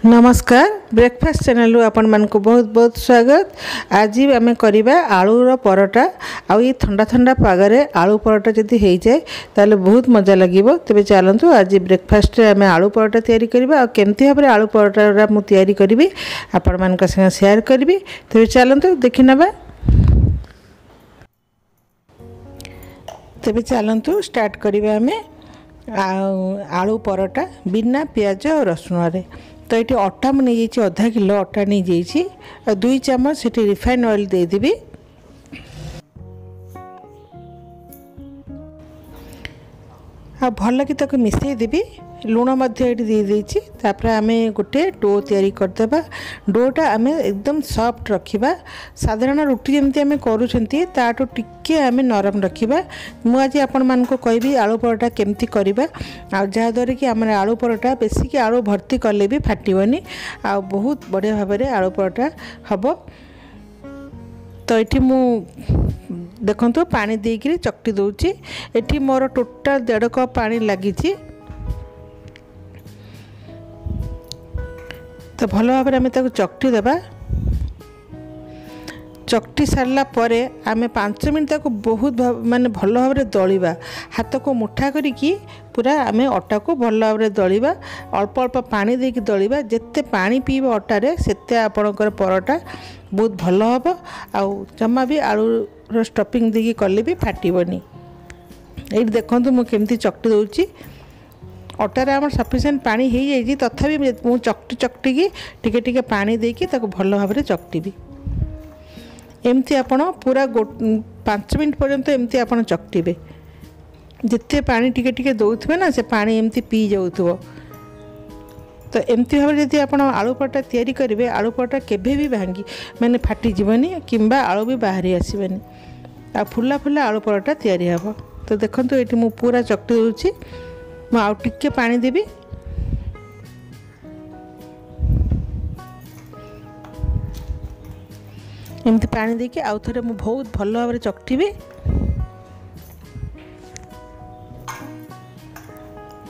नमस्कार breakfast channel आपण मान को बहुत बहुत स्वागत। आज आम करवा आलूर परोटा आ ठंडा ठंडा पागरे आलू परोटा जदि हो जाए ताले बहुत मजा लगे। तेज चलतु आज ब्रेकफास्ट आम आलू परोटा तैयारी करवा आ केमती भाव आलू परोटा मु तैयारी करी आपण मान संगे शेयर करी। तेज चलतु देखि नबा। तेज चलतु स्टार्ट करवा आम आलू परोटा बिना पियाज और रसुण रे। तो ये अटा मुझे आधा किलो अटा नहीं जाइए 2 चामच से रिफाइन ऑयल देदेवी। आ भल कि तक मिसईदेवी लुण देदेची। आम गोटे डो तैयारी करदे। डोटा आम एकदम सॉफ्ट रखा। साधारण रुटी जमी आम करूँ टिके आम नरम रखा। मुझे आपण मान को कहबी आलू परोटा केमती करवा जहाँद्वारा कि आम आलू परोटा बेसिक आलू भर्ती कले भी फाटबनी आ बहुत बढ़िया भाव में आलू परोटा हम। तो ये मु देखु पानी देकर चकटी दूची। ये मोर टोटाल 1.5 कप पानी लगी। तो भल भाव में आम चकटी देबा। चकटी सारा पर आम 5 मिनट तक बहुत माने भल भाव में दलिबा। हाथ को मुठा करिकी पूरा आम अटा को भल भाव में दलिबा। अल्प अल्प पानी देके दलिबा। जिते पानी पीब अटारे सेते आपणकर परोटा बहुत भल हम। आउ जमा भी आलू स्टफिंग देकी कले भी फाटबनी। ये देखो मुझे चकटी दूची। अटारे आम सफिसीयंट पानी हो जाए तथापि मुझे चकटी चकटी टिके टिके पानी देकी भल भाव में चकटी। एमती आपण पूरा 5 मिनट पर्यंत एमती आपण चकटिबे। जिते पानी टिके टिके दौथबे ना से पानी एमती पी जाउथबो। तो एमती भाव जदि आपण आलू परोटा तैयारी करेंगे आलू परोटा केभे भी भांगी माने फाटी जीवनी किंबा आलू भी बाहरी आसबनी आ फुला फुला आलू परोटा तैयारी हम। तो देखंतु एठी मु पूरा चकटी दूची। मु आउ टिके पानी देबी। एमती पानी देके आउ थरे मु बहुत भल भाव में चकटिबी।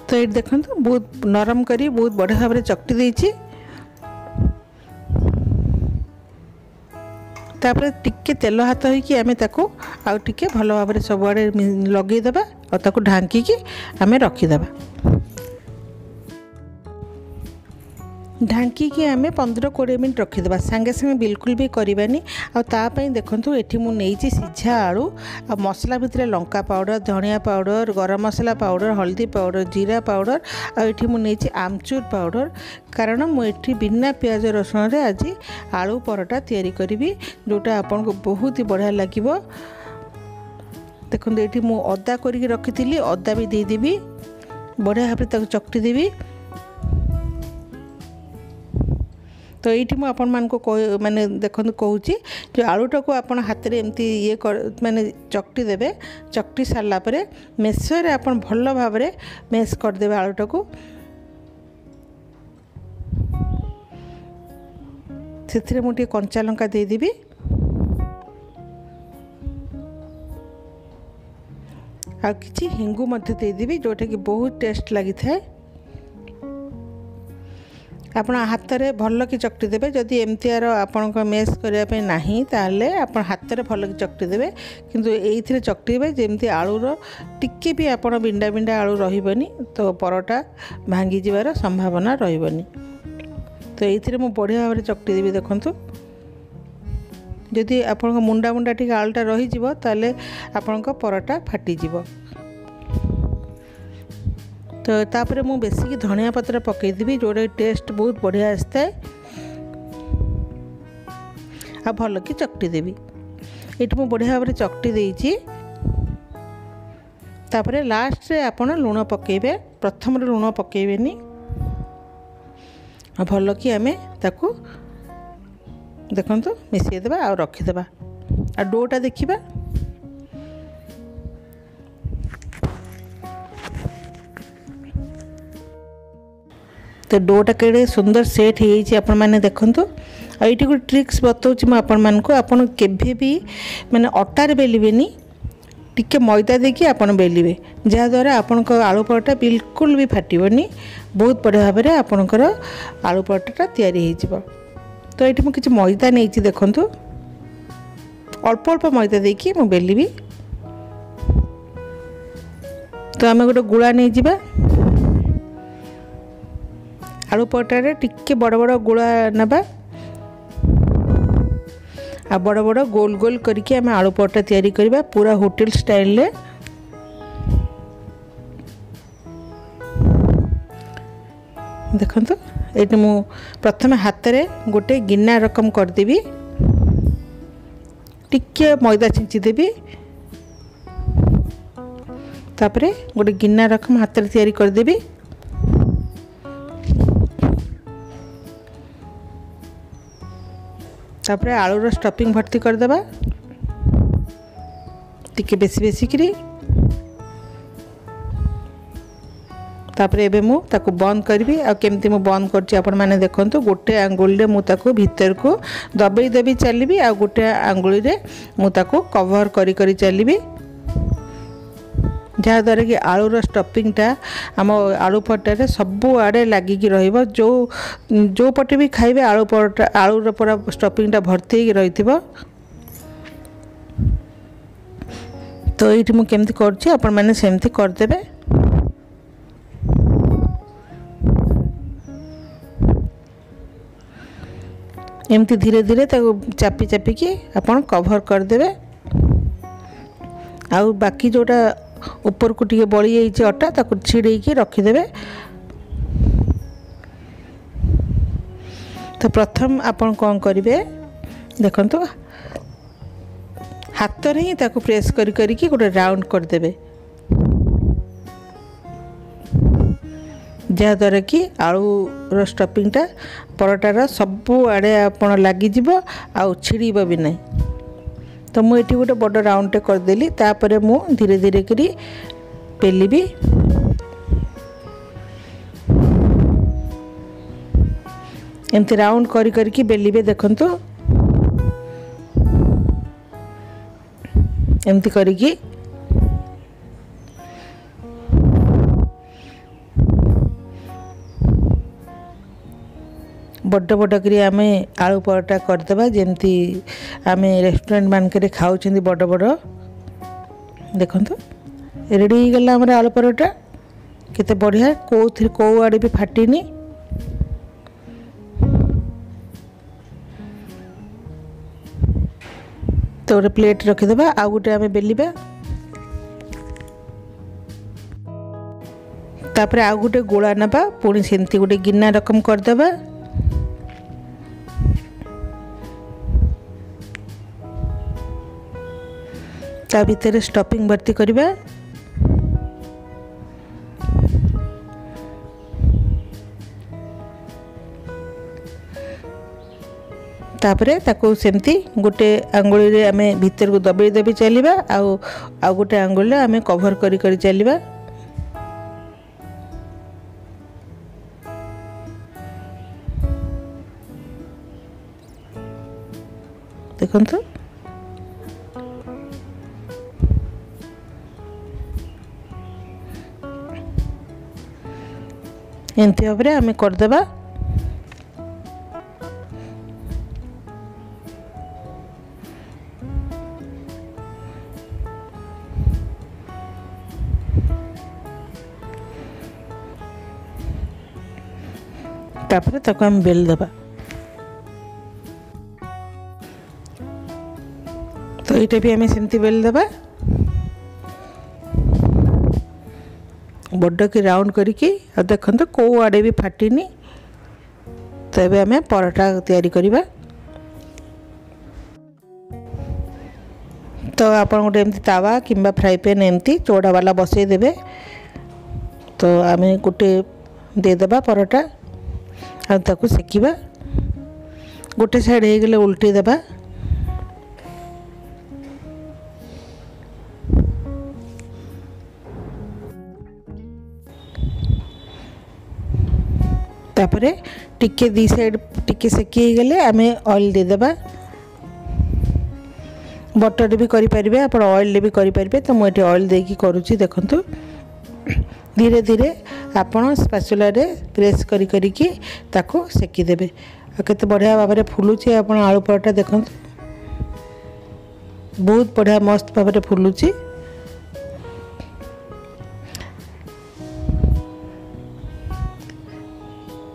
तो ये देखो बहुत नरम करी बहुत बढ़िया भाव में चकटी देछि। तापर टिके तेल हाथ होइकी आमे ताको आउ टिके भल भाव में सब आड़े लगे देबा और ताको ढांकी की आमे रखी देबा। ढांकी की आमे 15-20 मिनट रखीदे। सांगे सांगे बिल्कुल भी करवानी। आपाई देखु ये मुझे सीझा आलू आ मसला भितर लंका पाउडर धनिया पाउडर गरम मसला पाउडर हल्दी पाउडर जीरा पाउडर आठी मुझे आमचूर पाउडर। कारण मुझे बिना पियाज रसुण रे आज आलू परोटा तैयारी करी जोटा आपन को बहुत ही बढ़िया लगे। देखो ये मु अदा करके रखी अदा भी देदेवी बढ़िया भाव में चकटी देवी। तो ये आपण मान को माने देखो कहूँ जो आलूटा को आप हाथ में एमती ये माने चकटी देवे। चकटी सारा पर मेसर आप भल भाव में मेस करदे आलूटा को। से मुझे कंचा लंका देदेवी आ किछि हिंगू मध्य देदेवी जोटा कि बहुत टेस्ट लगी थाए। आपण हाथ में भल कि चकटी देवे। जदि एमतीआर आपण मेस करने ना ताले आपण हाथ में भल कि चकटी देवे। किंतु ये चकटे जमती आलूर टिके भी आपण बिंडा बिंडा आलू रही तो परोटा भांगी जीवार संभावना रही। तो ये मुझे बढ़िया भाव में चकटी देवी। देखु जदि आपण मुंडा मुंडा टी आलूटा रही ताले आपण परोटा फाटीजिव। तो तापर मु बेसिक धनिया पत्र पकईदेवी जोड़ा टेस्ट बहुत बढ़िया आसता है। आ भल कि चकटी देवी। ये मुझे बढ़िया भाव में चकटी देइछि। तापर लास्ट रे आपण लुण पकेबे। प्रथम लुण पकेबेनी आ भल कि आमे ताकू देखंतु मिसई देबा आ रखिदेबा। आ डोटा देखिबा। तो डोटा के सुंदर सेट हो आपण मैंने देखु। और ये गोटे ट्रिक्स बताऊँ मुझे आपण मान को। आपड़ केभे भी माने अटार बेलिबेनी टिके मैदा देकी आपण बेलिबे जहाँद्वारा आपणक आलू परोटा बिल्कुल भी फाटबनी बहुत बढ़िया भाव में आपणकर आलू परोटा तैयारी हो। तो ये मुझे मैदा नहीं देखूँ अल्प अल्प मैदा देकी मु बेलिबी। तो आम गोटे गुला नहीं जावा आलू परोटा टिके बड़ बड़ गुला नबा आ बड़ बड़ गोल गोल करके आम आलू परोटा तैयारी करबा पूरा होटल स्टाइल रे। देखंतु ये मु प्रथम हाथ रे गोटे गिन्ना रकम करदेवी टिके मैदा छिंची देवी तापरे गोटे गिन्ना रकम हाथ रे तैयारी करदेवी। तापरे आलूर स्टफिंग भर्ती करदेबा टिके बेसी बेसी करी। तापरे एबे मु ताकू बंद करबी आ केमती मु बंद करछि आपण माने देखंतु गोटे आंगुली रे मु ताकू भीतर को दबेई देबी चलीबी आ गोटे आंगुली रे मु ताकू कवर करी करी चलीबी जहाँद्वारा कि आलूर स्टफिंगटा आम आलू परोटा सबू आड़े लगिकी रहिबो जो पटे भी खाइबे आलू परोटा आलूर पूरा स्टफिंगटा भर्ती रही। तो ये मुझे केमती करछि आपण माने सेमती करदेबे। एमती धीरे धीरे चापी चापिकी आपण कवर करदेबे। आउ बाकी जोटा ऊपर को टिके बड़ी जाइए अटा ताकू छिड़ेकी रखीदे। तो प्रथम आपण कौन करेंगे देखंतु हाथ रे ही ताकू प्रेस करी करी गोटे राउंड करदेबे जहाँद्वारा कि आलूर स्टफिंगटा परोटार सबू आड़े आपण लगिज आउ छिड़ब भी नहीं। तो मुझे गोटे बड़ राउंडटे करदेली तापरे मु धीरे धीरे करी बेलिबी। एमती राउंड करी करके बेलिबे देखंतु एमती करिकी बड़ बड़ करी आमे आलू परोटा करदेबा जेमती आमे रेस्टोरेंट मानकरे खाउछंदी बड़ बड़। देखंतु रेडी हो गला हमर आलू परोटा केते बढ़िया को आड़े भी फाटिनी। तो गोटे प्लेट रखीदेबा आ गोटे आमे बेलिबा तापरे आ गोटे गोला नबा पुणी सेमती गोटे गिन्ना रकम करदेबा ता भीतर स्टफिंग भर्ती करबा। तापरे ताको सेमती गोटे आंगुली रे आमे भीतर को दबेई दबेई चलीबा आ गोटे आंगुली रे आमे कवर करी करी चलीबा। देखंतु एमती भाव में आम करदेबा। तापर ताको आम बेल देबा। तो ये भी आम सेमती बेल देबा बड़ की राउंड करके देखते कौ आड़े भी फाटिनी। तो ये आम परोटा तैयारी करवा। तो आप गोटे एमती तावा किंबा फ्राई पैन एमती चौड़ा वाला बसई देवे। तो आम गोटे देदेबा परोटा आ ताकू सेकिबा गोटे साइड हो गले उल्टी देबा। तापरे टिके दी साइड टिके सेकी गले आमे ऑयल दे देबा। बटर भी करें आप ऑयल भी करें। तो मुझे ऑयल देकी करुँची देखंतु धीरे धीरे आपण स्पैचुला रे प्रेस करी करिकी ताको सेकी देबे। केते बढ़िया भाव में फुलुची आपण आलू पराठा देखंतु बहुत बढ़िया मस्त भाव में फुलुची।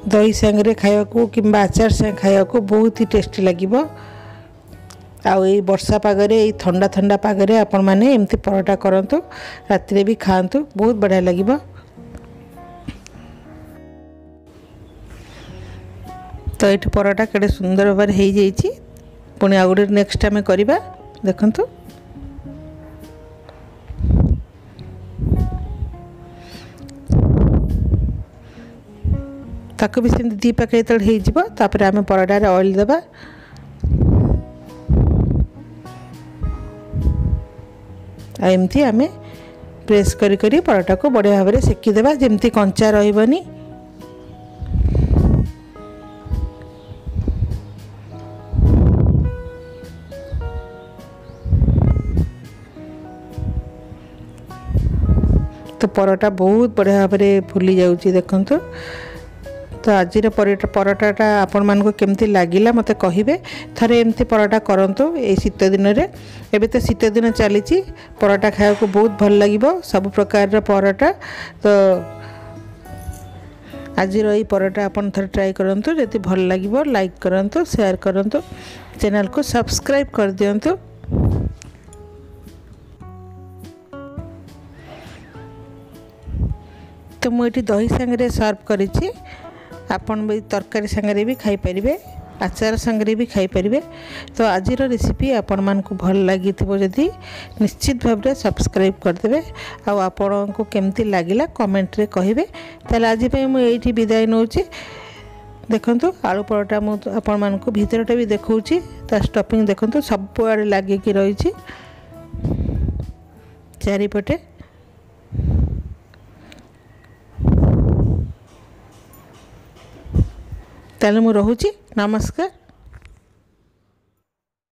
दही सांगे खाया को किंबा आचार सांगे खाया को बहुत ही टेस्टी लगिबो। आउ ये वर्षा पागरे ये ठंडा ठंडा पागरे आपण माने एमती पराठा करंतु राति रे भी खांतु बहुत बढ़िया लगिबो। तो ये पराठा केड़े सुंदर भाव हो जाइए। पुणी आउ गोटे नेक्स्ट आम करवा देखंतु ताको भी सेमती दी पाखे जो तापर आम पराठा ऑयल देवा। एमती आम प्रेस करी करी पराठा को बढ़िया भाव में सेकीदेवा जमती कंचा रही। तो पराठा बहुत बढ़िया भाव में फुली जाऊँगी देखंतु। तो आज पराठाटा आपण मान को केमती लागिला मते कहिबे। थरे एमती पराठा करंतु ए शीत दिन रे। एबे तो शीत दिन चली पराठा खाया को बहुत भल लगिबो सब प्रकार पराठा। तो आज ये पराठा आपण थरे ट्राई करंतु जति भल लगिबो लाइक करंतु शेयर करंतु चैनल को सब्सक्राइब कर दियंतु। तो मुझे दही सांगे सर्व करिछि आपन भी तरकारी सांगे भी खाई परिबे आचार सांगे भी खाई परिबे। तो आज रेसिपी आपण मान को भल लगी जदि निश्चित भाव में सब्सक्राइब करदेवे। आपण को केमती लागिला कमेंट रे कहिबे। ताले आज पे मु एठी विदाय नउची। देखंतु आलू पराठा मु आपण मान को भीतरटा भी देखौची ता स्टफिंग देखंतु सब आड़े लागे कि रहिछि चारिपटे। ताले मु रहूची नमस्कार।